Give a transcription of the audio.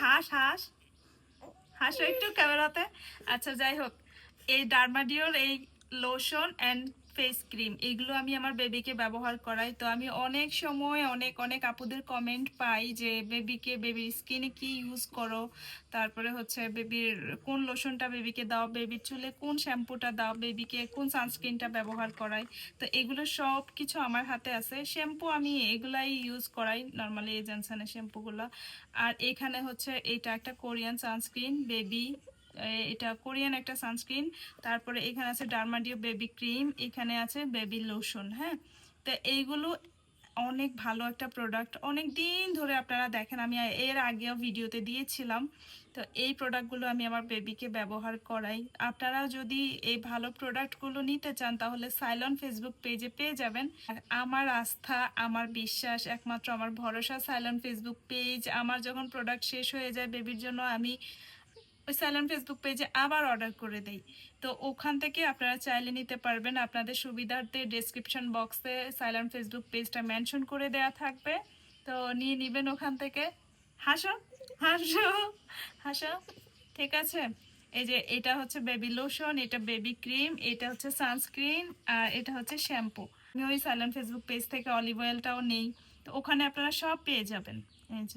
হাস হাস হাসো একটু ক্যামেরাতে। আচ্ছা যাই হোক, এই ডার্মাডিওর এই লোশন অ্যান্ড ফেস ক্রিম এগুলো আমি আমার বেবিকে ব্যবহার করাই। তো আমি অনেক সময় অনেক অনেক আপুদের কমেন্ট পাই যে বেবির স্কিনে কি ইউজ করো, তারপরে হচ্ছে বেবির কোন লোশনটা বেবিকে দাও, বেবির চুলে কোন শ্যাম্পুটা দাও, বেবিকে কোন সানস্ক্রিনটা ব্যবহার করাই। তো এগুলো সব কিছু আমার হাতে আছে। শ্যাম্পু আমি এগুলাই ইউজ করাই নর্মালি, এই জনসনের শ্যাম্পুগুলো। আর এখানে হচ্ছে এটা একটা কোরিয়ান সানস্ক্রিন বেবি, এটা কোরিয়ান একটা সানস্ক্রিন। তারপরে এখানে আছে ডার্মাডিও বেবি ক্রিম, এখানে আছে বেবি লোশন। হ্যাঁ, তো এইগুলো অনেক ভালো একটা প্রোডাক্ট, অনেক দিন ধরে আপনারা দেখেন, আমি এর আগেও ভিডিওতে দিয়েছিলাম। তো এই প্রোডাক্টগুলো আমি আমার বেবিকে ব্যবহার করাই। আপনারা যদি এই ভালো প্রোডাক্টগুলো নিতে চান তাহলে সাইলন ফেসবুক পেজে পেয়ে যাবেন। আর আমার আস্থা, আমার বিশ্বাস, একমাত্র আমার ভরসা সাইলন ফেসবুক পেজ। আমার যখন প্রোডাক্ট শেষ হয়ে যায় বেবির জন্য, আমি ওই সাইলন ফেসবুক পেজে আবার অর্ডার করে দেই। তো ওখান থেকে আপনারা চাইলে নিতে পারবেন। আপনাদের সুবিধার্থে ডেসক্রিপশন বক্সে সাইলন ফেসবুক পেজটা মেনশন করে দেয়া থাকবে, তো নিয়ে নেবেন ওখান থেকে। হাসো হাসো হাসো, ঠিক আছে। এই যে এটা হচ্ছে বেবি লোশন, এটা বেবি ক্রিম, এটা হচ্ছে সানস্ক্রিন, আর এটা হচ্ছে শ্যাম্পু। আমি ওই সাইলন ফেসবুক পেজ থেকে অলিভ অয়েলটাও নেই, তো ওখানে আপনারা সব পেয়ে যাবেন। এই যে